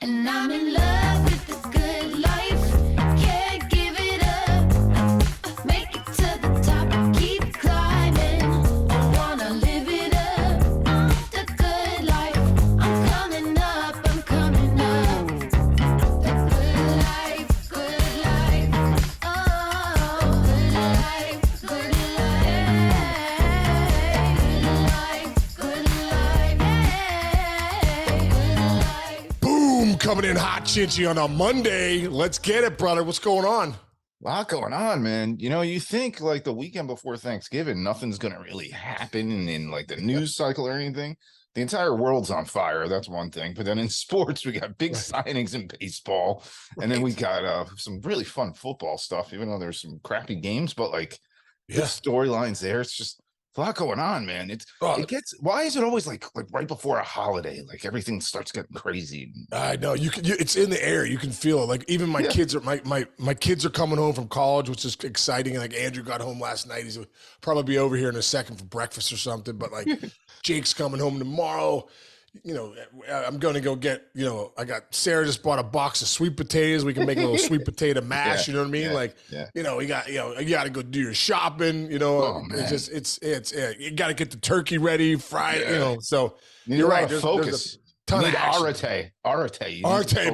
And I'm in love with the good life. Can't give it up. Make it to the top. Keep climbing. I wanna live it up. The good life. I'm coming up. I'm coming up. The good life. Good life. Oh, good life. Good life. Good life. Good life. Boom, coming in hot chinchy on a Monday. Let's get it, brother. What's going on? A lot going on, man. You know, you think like the weekend before Thanksgiving, nothing's going to really happen in like the news cycle or anything. The entire world's on fire. That's one thing. But then in sports, we got big signings in baseball. And then we got some really fun football stuff, even though there's some crappy games, but like good storylines there. It's just a lot going on, man. It gets, why is it always like right before a holiday? Like everything starts getting crazy. I know it's in the air. You can feel it. Like even my kids are my kids are coming home from college, which is exciting. And like Andrew got home last night. He's probably be over here in a second for breakfast or something. But like Jake's coming home tomorrow. You know, I'm going to go get, you know, I got Sarah just bought a box of sweet potatoes. We can make a little sweet potato mash. You know what I mean? You know, you got to go do your shopping, you know, it's you got to get the turkey ready, fry it, you know, so you're right. Focus. Ton of Arte,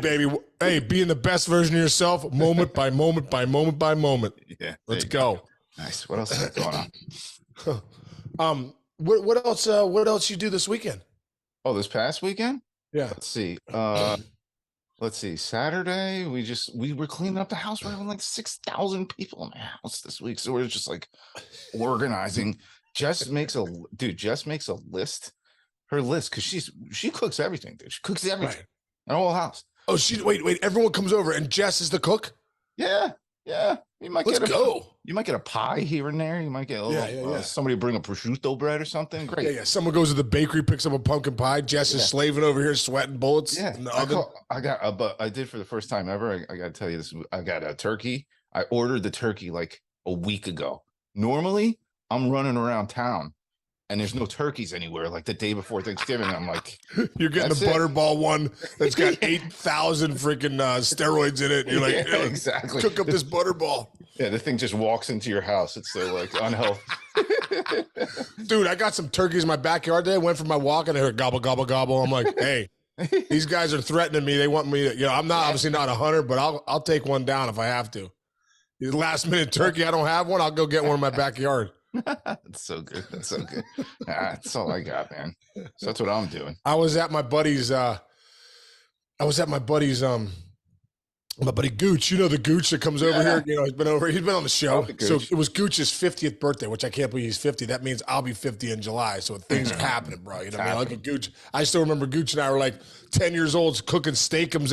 baby. Hey, being the best version of yourself, moment by moment by moment by moment. Yeah. Let's go. Nice. What else is going on? What else you do this weekend? Oh, this past weekend? Yeah. Let's see. Saturday, we were cleaning up the house. We're having like 6,000 people in the house this week. So we're just like organizing. Jess makes a list. Her list, because she cooks everything, dude. She cooks everything. Right. The whole house. Oh, wait, everyone comes over and Jess is the cook? Yeah. You might get a pie here and there. You might get somebody bring a prosciutto bread or something. Great. Yeah. Someone goes to the bakery, picks up a pumpkin pie. Jess is slaving over here, sweating bullets. Yeah. But I did for the first time ever. I got to tell you this. I got a turkey. I ordered the turkey like a week ago. Normally, I'm running around town and there's no turkeys anywhere like the day before Thanksgiving. I'm like, you're getting a butterball one that's got 8,000 freaking steroids in it. You're like, exactly. Cook up this butterball. Yeah, the thing just walks into your house. It's so like unhealthy. Dude, I got some turkeys in my backyard today. I went for my walk and I heard gobble, gobble, gobble. I'm like, hey, these guys are threatening me. They want me to, I'm not obviously not a hunter, but I'll take one down if I have to. The last minute turkey, I don't have one. I'll go get one in my backyard. That's so good. That's all I got, man. So that's what I'm doing. I was at my buddy's my buddy Gooch, you know, the Gooch that comes over here, you know, he's been on the show. So it was Gooch's 50th birthday, which I can't believe he's 50. That means I'll be 50 in July. So things are happening, bro. You know what I mean? Like a Gooch. I still remember Gooch and I were like 10 years old cooking steakums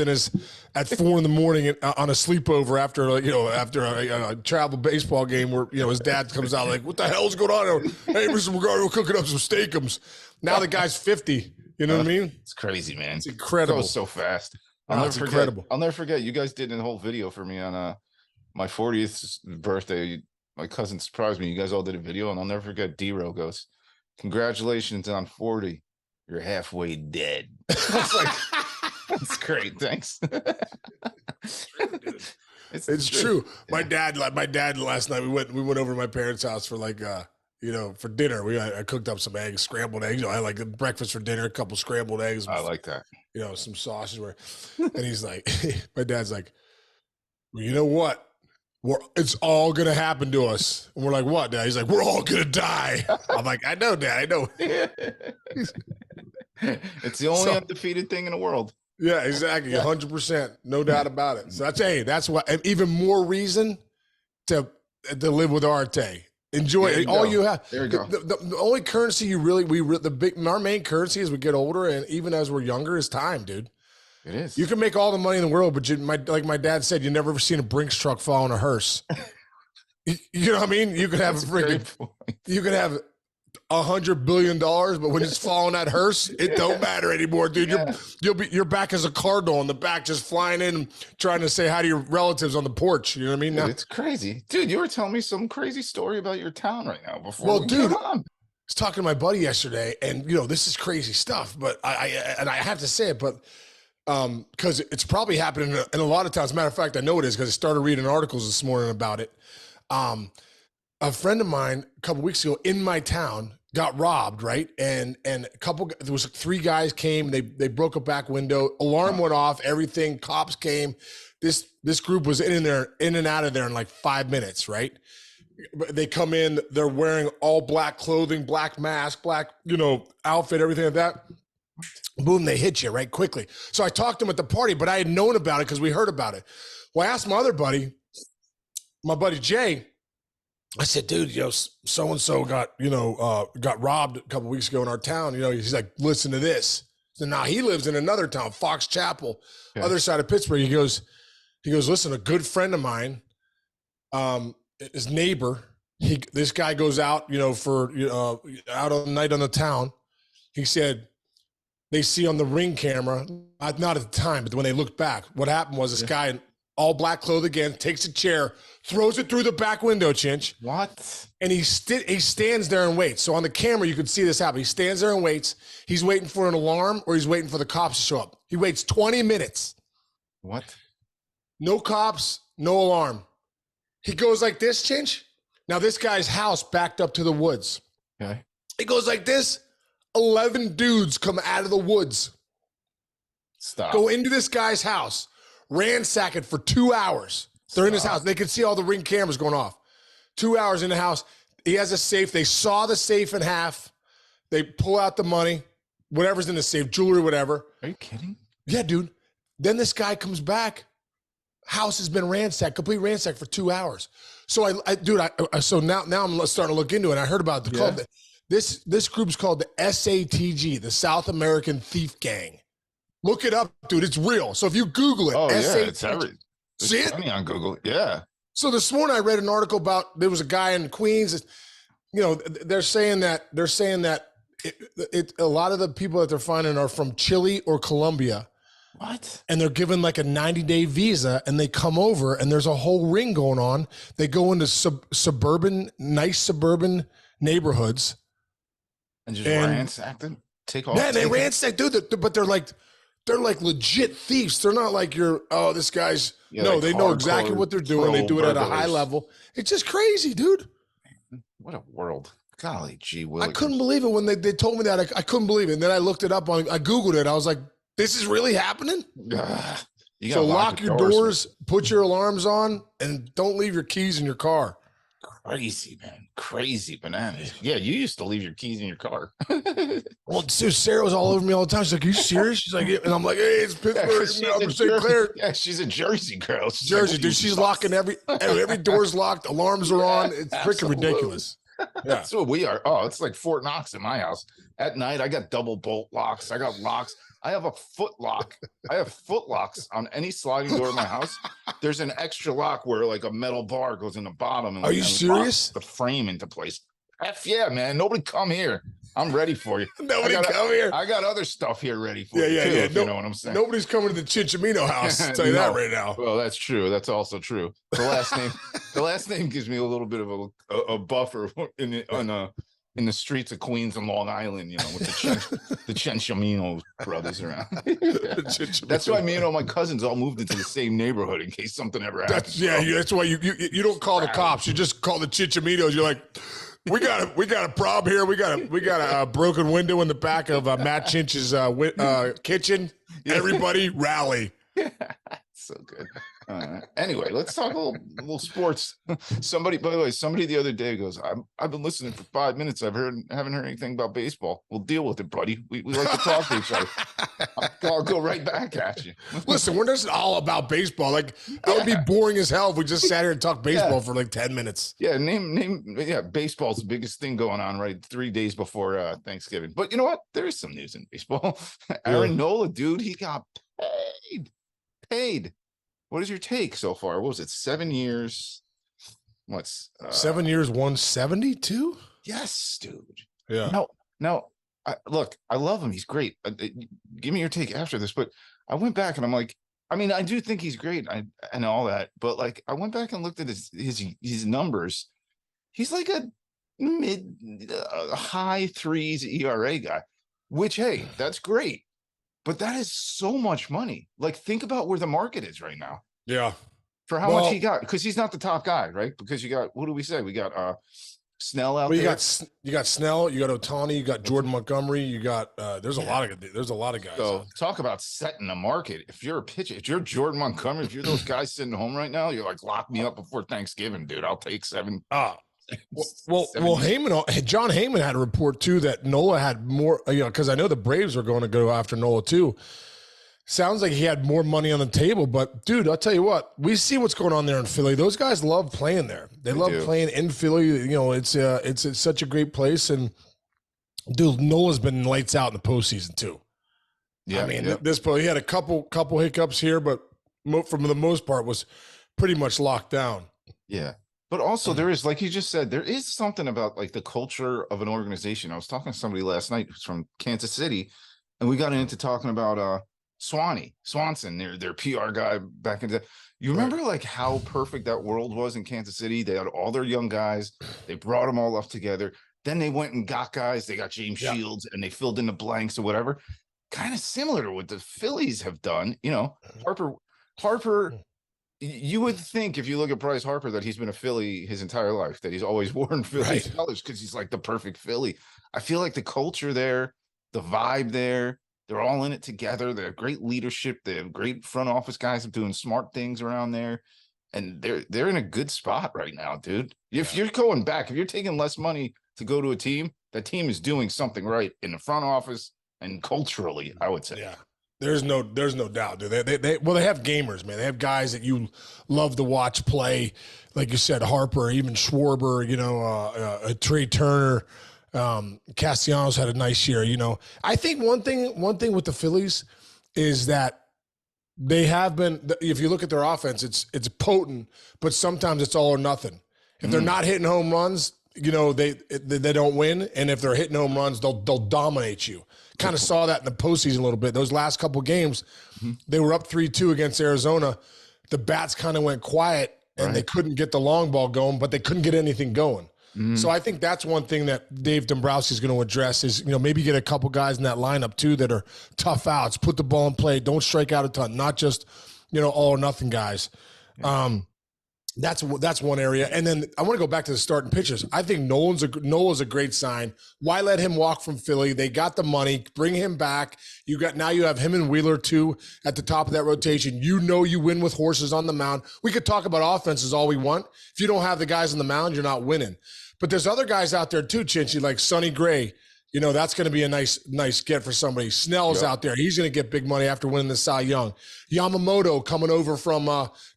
at 4 in the morning on a sleepover after a travel baseball game where, you know, his dad comes out like, what the hell's going on? Hey, Mr. McGarty, we're cooking up some steakums. Now the guy's 50. You know what I mean? It's crazy, man. It's incredible. It goes so fast. Incredible. I'll never forget. You guys did a whole video for me on my 40th birthday. My cousin surprised me. You guys all did a video, and I'll never forget. D-Ro goes, "Congratulations on 40. You're halfway dead." It's like, that's great. Thanks. It's true. My dad last night we went over to my parents' house for like for dinner. I cooked up some eggs, scrambled eggs. You know, I like breakfast for dinner, a couple scrambled eggs. I like that. You know, some sausage. And he's like, my dad's like, well, you know what? It's all gonna happen to us. And we're like, what, Dad? He's like, we're all gonna die. I'm like, I know, Dad. I know. It's the only undefeated thing in the world. Yeah, exactly. 100%. No doubt about it. So that's why even more reason to live with Arte. Enjoy it. All you have. There you go. The only currency our main currency as we get older and even as we're younger is time, dude. It is. You can make all the money in the world, but like my dad said, you never ever seen a Brinks truck fall in a hearse. You know what I mean? You could have $100 billion, but when it's falling that hearse, it don't matter anymore, dude. Yeah. You're back as a cardinal in the back, just flying in, trying to say hi to your relatives on the porch. You know what I mean? Dude, it's crazy, dude. You were telling me some crazy story about your town right now before. Well, dude, I was talking to my buddy yesterday, and you know this is crazy stuff, but I have to say it, but Because it's probably happening in a lot of towns. Matter of fact, I know it is because I started reading articles this morning about it. A friend of mine a couple weeks ago in my town got robbed, right? And there was 3 guys came, they broke a back window, alarm went off, everything, cops came. This group was in and out of there in like 5 minutes, right? They come in, they're wearing all black clothing, black mask, black, outfit, everything like that. Boom, they hit you right quickly. So I talked to him at the party, but I had known about it because we heard about it. Well, I asked my other buddy, my buddy Jay, I said, dude, so-and-so got robbed a couple weeks ago in our town. He's like, listen to this. So now he lives in another town, Fox Chapel, other side of Pittsburgh. He goes, listen, a good friend of mine, his neighbor, this guy goes out, for out on the night on the town. He said they see on the Ring camera, not at the time, but when they looked back, what happened was this guy in all black clothes again, takes a chair, throws it through the back window, Chinch. What? And he stands there and waits. So on the camera, you could see this happen. He stands there and waits. He's waiting for an alarm or he's waiting for the cops to show up. He waits 20 minutes. What? No cops, no alarm. He goes like this, Chinch. Now this guy's house backed up to the woods. Okay. He goes like this. 11 dudes come out of the woods. Stop. Go into this guy's house. Ransack it for 2 hours. They're in his house. They can see all the Ring cameras going off. 2 hours in the house. He has a safe. They saw the safe in half. They pull out the money, whatever's in the safe, jewelry, whatever. Are you kidding? Yeah, dude. Then this guy comes back. House has been ransacked, complete ransacked for 2 hours. So so now I'm starting to look into it. I heard about the club. This group's called the SATG, the South American Thief Gang. Look it up, dude. It's real. So if you Google it, it's everything. See it? Funny on Google. Yeah. So this morning I read an article about there was a guy in Queens. They're saying that a lot of the people that they're finding are from Chile or Colombia. What? And they're given like a 90-day visa, and they come over, and there's a whole ring going on. They go into nice suburban neighborhoods, and just ransack them. Take off. Yeah, they ransack, dude. But they're like legit thieves. They're not like this guy's. No, they know exactly what they're doing. They do it at a high level. It's just crazy, dude. What a world. Golly gee I couldn't believe it when they told me that. I couldn't believe it. And then I looked it up I Googled it. I was like, this is really happening? So lock your doors, put your alarms on, and don't leave your keys in your car. Crazy, man. Crazy bananas. Yeah, you used to leave your keys in your car. Well, dude, Sarah was all over me all the time. She's like, are you serious? She's like, and I'm like, hey, it's Pittsburgh. St. Clair. Yeah, she's a Jersey girl. Jersey, dude. She's locking every door's locked. Alarms are on. It's freaking ridiculous. Yeah. That's what we are. Oh, it's like Fort Knox in my house. At night, I got double bolt locks. I got locks. I have a foot lock. I have foot locks on any sliding door in my house. There's an extra lock where like a metal bar goes in the bottom. And, are you serious? The frame into place. F yeah, man. Nobody come here. I'm ready for you. Nobody come here. I got other stuff here ready for you. Yeah. You know what I'm saying? Nobody's coming to the Chinchimino house. I'll tell you that right now. Well, that's true. That's also true. The last name gives me a little bit of a buffer in the streets of Queens and Long Island, with the Chinchimino brothers around. That's why me and all my cousins all moved into the same neighborhood in case something ever happens. That's why you don't call the cops. You just call the Chinchiminos. You're like, we got a problem here. We got a broken window in the back of Matt Chinch's kitchen. Everybody rally. So good. Anyway, let's talk a little sports. Somebody the other day goes, I've been listening for 5 minutes. Haven't heard anything about baseball. We'll deal with it, buddy. We like to talk to each other. I'll go right back at you. Listen, we're just all about baseball. Like that would be boring as hell if we just sat here and talked baseball for like 10 minutes. Yeah, baseball's the biggest thing going on right 3 days before Thanksgiving. But you know what? There is some news in baseball. Aaron Nola, dude, he got paid. What is your take so far? What was it? 7 years? What's 7 years, 172? Yes, dude. Yeah. No. Look, I love him. He's great. Give me your take after this. But I went back and I'm like, I mean, I do think he's great and all that. But like, I went back and looked at his numbers. He's like a high threes ERA guy, which, hey, that's great. But that is so much money. Like, think about where the market is right now Yeah. for how much he got, because he's not the top guy, right? Because you got, what do we say? We got Snell out Well, there. you got Snell, you got Ohtani, you got Jordan Montgomery, you got there's a lot of guys. So talk about setting a market. If you're a pitcher, if you're Jordan Montgomery, if you're those guys sitting home right now, you're like, lock me up before Thanksgiving, dude. I'll take 7. Well, John Heyman had a report too that Nola had more, because I know the Braves are going to go after Nola too. Sounds like he had more money on the table, but dude, I'll tell you what, we see what's going on there in Philly. Those guys love playing there. They love playing in Philly. It's such a great place. And dude, Nola's been lights out in the postseason too. Yeah, I mean, he had a couple hiccups here, but for the most part was pretty much locked down. Yeah. But also there is, like you just said, there is something about like the culture of an organization. I was talking to somebody last night who's from Kansas City, and we got into talking about Swanson, their PR guy back in the. You remember like how perfect that world was in Kansas City? They had all their young guys. They brought them all up together. Then they went and got guys. They got James Shields, and they filled in the blanks or whatever. Kind of similar to what the Phillies have done. Harper. You would think if you look at Bryce Harper that he's been a Philly his entire life, that he's always worn Phillies colors because he's like the perfect Philly. I feel like the culture there, the vibe there, they're all in it together. They have great leadership. They have great front office guys doing smart things around there. And they're in a good spot right now, dude. If you're going back, if you're taking less money to go to a team, that team is doing something right in the front office and culturally, I would say. Yeah. There's no doubt, dude. They have gamers, man. They have guys that you love to watch play, like you said, Harper, even Schwarber, Trey Turner, Castellanos had a nice year. I think one thing with the Phillies is that they have been. If you look at their offense, it's potent, but sometimes it's all or nothing. If they're not hitting home runs, they don't win, and if they're hitting home runs, they'll dominate you. Kind of saw that in the postseason a little bit. Those last couple games, they were up 3-2 against Arizona. The bats kind of went quiet, and they couldn't get the long ball going, but they couldn't get anything going. So I think that's one thing that Dave Dombrowski is going to address is, maybe get a couple guys in that lineup too that are tough outs, put the ball in play, don't strike out a ton, not just, all or nothing guys. That's one area. And then I want to go back to the starting pitchers. I think Nola's a great sign. Why let him walk from Philly? They got the money. Bring him back. Now you have him and Wheeler too at the top of that rotation. You win with horses on the mound. We could talk about offenses all we want. If you don't have the guys on the mound, you're not winning. But there's other guys out there too, Chinchy, like Sonny Gray. That's going to be a nice get for somebody. Snell's out there. He's going to get big money after winning the Cy Young. Yamamoto coming over from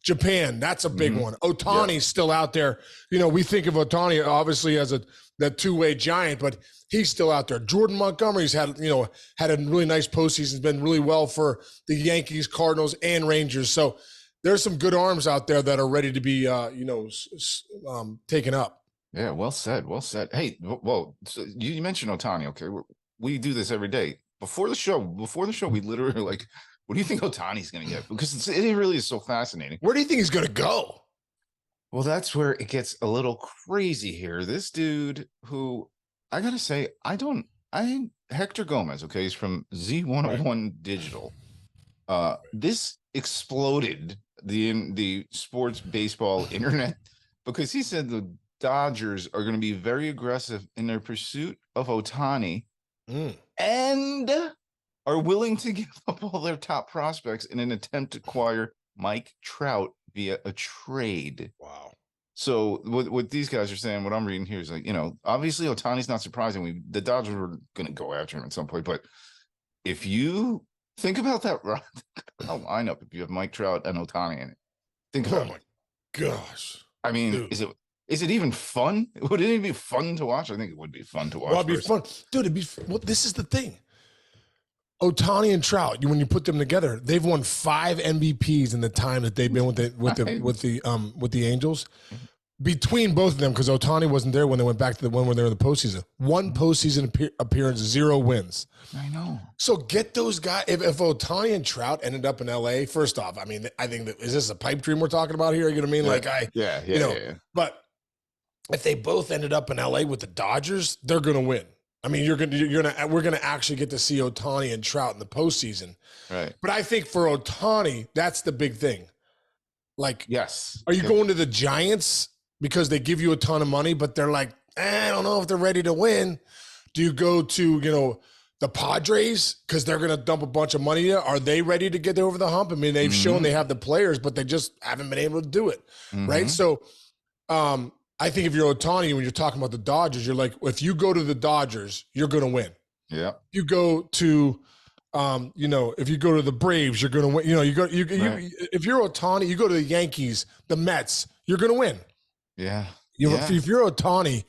Japan. That's a big one. Otani's still out there. We think of Ohtani obviously as that two-way giant, but he's still out there. Jordan Montgomery's had a really nice postseason, been really well for the Yankees, Cardinals, and Rangers. So there's some good arms out there that are ready to be, taken up. Yeah, well said. Well said. Hey, well, so you mentioned Ohtani. Okay, we do this every day. Before the show, we literally like, what do you think Ohtani's going to get? Because it really is so fascinating. Where do you think he's going to go? Well, that's where it gets a little crazy here. This dude, who I gotta say, Hector Gomez. Okay, he's from Z101 Digital. This exploded the sports baseball internet because he said the Dodgers are going to be very aggressive in their pursuit of Ohtani and are willing to give up all their top prospects in an attempt to acquire Mike Trout via a trade. Wow. So what these guys are saying, what I'm reading here is like, obviously Ohtani's not surprising. The Dodgers were going to go after him at some point, but if you think about that lineup, if you have Mike Trout and Ohtani in it, think about it. My gosh. I mean, dude. Is it even fun? Would it even be fun to watch? I think it would be fun to watch. Well, it'd be fun. Dude, this is the thing. Ohtani and Trout, when you put them together, they've won 5 MVPs in the time that they've been with the Angels. Between both of them, because Ohtani wasn't there when they went back to when they were in the postseason. 1 postseason appearance, 0 wins. I know. So get those guys. If Ohtani and Trout ended up in LA, first off, I mean, I think is this a pipe dream we're talking about here? You know what I mean? Yeah. But if they both ended up in LA with the Dodgers, they're going to win. I mean, we're gonna actually get to see Ohtani and Trout in the postseason. Right. But I think for Ohtani, that's the big thing. Like, yes, are you going to the Giants because they give you a ton of money, but they're like, I don't know if they're ready to win? Do you go to, the Padres because they're going to dump a bunch of money in? Are they ready to get over the hump? I mean, they've shown they have the players, but they just haven't been able to do it, right? So I think if you're Ohtani, when you're talking about the Dodgers, you're like, if you go to the Dodgers, you're going to win. Yeah. You go to if you go to the Braves, you're going to win. If you're Ohtani, you go to the Yankees, the Mets, you're going to win. Yeah. If you're Ohtani,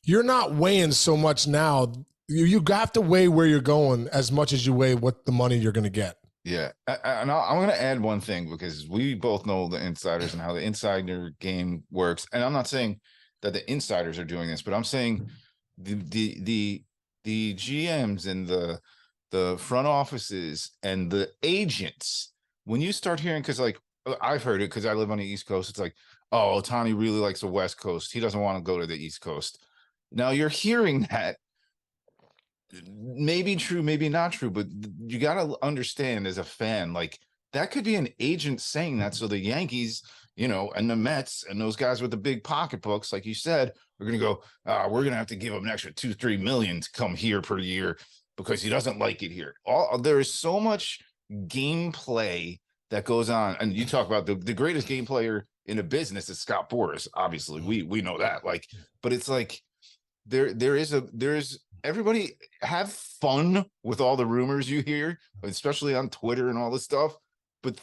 you're not weighing so much now. You have to weigh where you're going as much as you weigh what the money you're going to get. Yeah. And I'm going to add one thing because we both know the insiders and how the insider game works. And I'm not saying that the insiders are doing this, but I'm saying the GMs and the front offices and the agents, when you start hearing, because like I've heard it because I live on the East Coast, it's like, oh, Ohtani really likes the West Coast. He doesn't want to go to the East Coast. Now you're hearing that. Maybe true, maybe not true, but you got to understand as a fan, like that could be an agent saying that. So the Yankees, and the Mets and those guys with the big pocketbooks, like you said, are going to go, we're going to have to give him an extra 2-3 million to come here per year because he doesn't like it here. There is so much gameplay that goes on. And you talk about the greatest game player in a business is Scott Boras. Obviously, we know that. But it's like there's everybody have fun with all the rumors you hear, especially on Twitter and all this stuff. But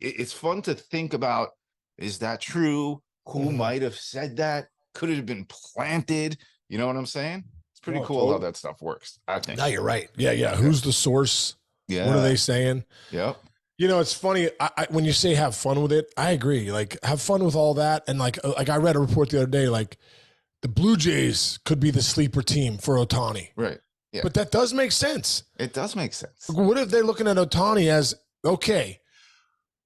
it's fun to think about, is that true? Who might have said that? Could it have been planted? You know what I'm saying? It's pretty cool how that stuff works, I think. No, you're right. Yeah. Who's the source? Yeah. What are they saying? Yep. It's funny. When you say have fun with it, I agree. Like, have fun with all that. And like I read a report the other day, like, the Blue Jays could be the sleeper team for Ohtani. Right. Yeah. But that does make sense. It does make sense. What if they're looking at Ohtani as, okay,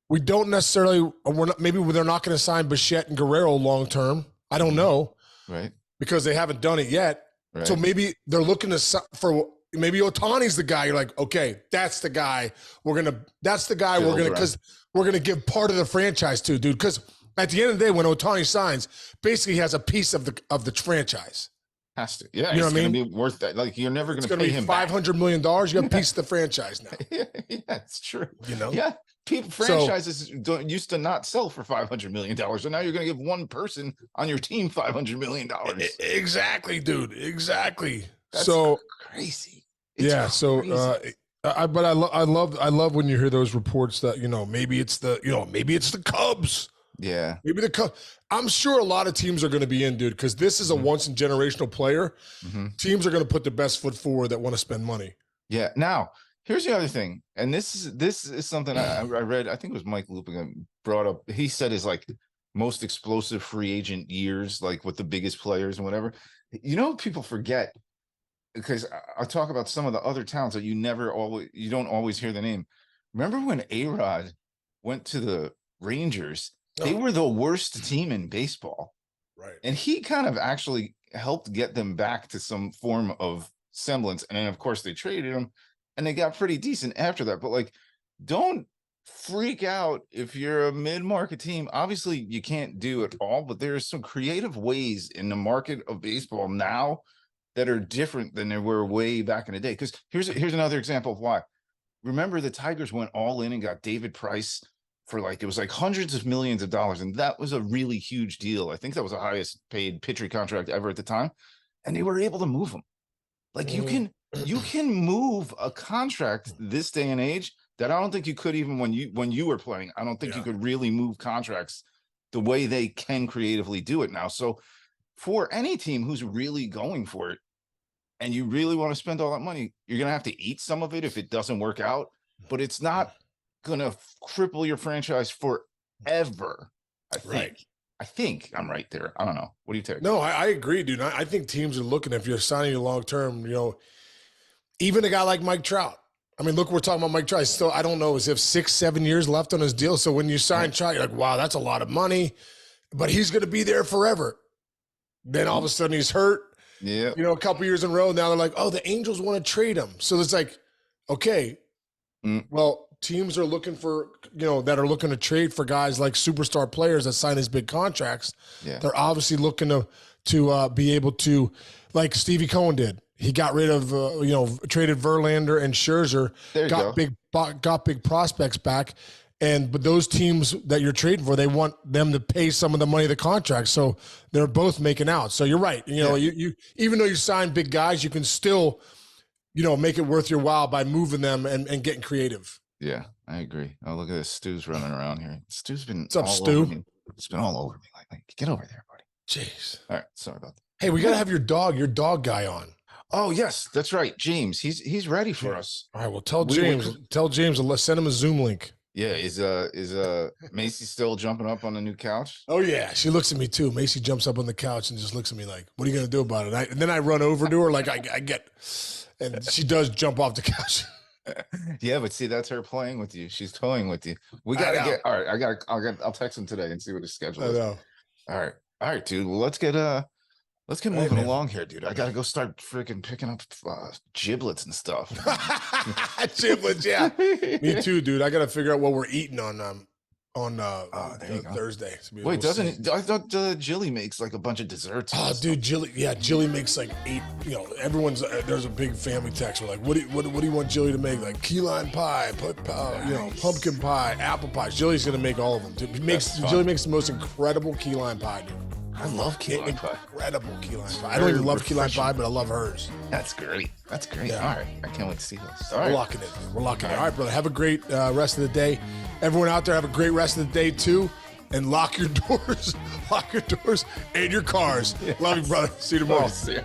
we don't necessarily, maybe they're not going to sign Bichette and Guerrero long term. I don't know. Right. Because they haven't done it yet. Right. So maybe they're looking maybe Ohtani's the guy. You're like, okay, that's the guy. That's the guy because we're going to give part of the franchise to, dude. Because at the end of the day, when Ohtani signs, basically he has a piece of the franchise. Has to. Yeah. You know what I mean? Be worth that. Like, you're never going to pay him $500 million. You got a piece of the franchise now. Yeah, it's true. Yeah. Franchises used to not sell for $500 million. So now you're going to give one person on your team $500 million. Exactly, dude. Exactly. That's crazy. It's crazy. But I love when you hear those reports that, maybe it's the Cubs. Yeah. Maybe the Cubs. I'm sure a lot of teams are going to be in, dude, because this is a once in generational player. Teams are going to put the best foot forward that want to spend money. Yeah. Now, here's the other thing, and this is something I read. I think it was Mike Lupigan brought up. He said is like most explosive free agent years, like with the biggest players and whatever. People forget, because I talk about some of the other towns that you don't always hear the name. Remember when A-Rod went to the Rangers? They were the worst team in baseball, right? And he kind of actually helped get them back to some form of semblance. And then, of course, they traded him. And they got pretty decent after that. But, like, don't freak out if you're a mid-market team. Obviously, you can't do it all, but there's some creative ways in the market of baseball now that are different than there were way back in the day. Because here's another example of why. Remember, the Tigers went all in and got David Price for, like, it was like hundreds of millions of dollars. And that was a really huge deal. I think that was the highest paid pitcher contract ever at the time. And they were able to move him. Like, you can move a contract this day and age that I don't think you could even when you were playing. I don't think you could really move contracts the way they can creatively do it now. So for any team who's really going for it and you really want to spend all that money, you're going to have to eat some of it if it doesn't work out, but it's not going to cripple your franchise forever. I think I'm right there. I don't know. What do you think? No, I agree, dude. I think teams are looking, if you're signing you long term, even a guy like Mike Trout. I mean, look, we're talking about Mike Trout. Still, I don't know, as if 6-7 years left on his deal. So when you sign Trout, you're like, wow, that's a lot of money, but he's going to be there forever. Then all of a sudden he's hurt. Yeah. You know, a couple years in a row. Now they're like, oh, the Angels want to trade him. So it's like, okay, well, teams are looking for, that are looking to trade for guys like superstar players that sign these big contracts. Yeah. They're obviously looking to be able to, like Stevie Cohen did. He got rid of, traded Verlander and Scherzer. Got big prospects back. But those teams that you're trading for, they want them to pay some of the money of the contract. So they're both making out. So you're right. You even though you sign big guys, you can still, make it worth your while by moving them and getting creative. Yeah, I agree. Oh, look at this. Stu's running around here. Stu's been What's up, Stu? It's been all over me lately. Get over there, buddy. Jeez. All right. Sorry about that. Hey, we got to have your dog guy on. Oh, yes, that's right. James, he's ready for us. All right. Well, tell James to let's send him a Zoom link. Yeah. Is Macy still jumping up on the new couch? Oh yeah. She looks at me too. Macy jumps up on the couch and just looks at me like, what are you going to do about it? And then I run over to her. Like I get, and she does jump off the couch. Yeah, but see, that's her playing with you. She's toying with you. We gotta get. All right, I'll text him today and see what his schedule is. I know. All right, dude. Well, let's get moving along here, dude. I gotta go start freaking picking up giblets and stuff. Giblets, yeah. Me too, dude. I gotta figure out what we're eating on Thursday. So wait, I thought Jilly makes like a bunch of desserts. Oh, dude, Jilly makes like 8. Everyone's there's a big family text. We're like, what do you want Jilly to make? Like key lime pie, pumpkin pie, apple pie. Jilly's gonna make all of them. Dude. Jilly makes the most incredible key lime pie, dude. I love key lime pie. Incredible key lime pie. I don't even love key lime pie, but I love hers. That's great. Yeah. All right, I can't wait to see this. All right, we're locking in. All right, brother. Have a great rest of the day. Everyone out there, have a great rest of the day too, and lock your doors and your cars. Yes. Love you, brother. See you tomorrow. See ya.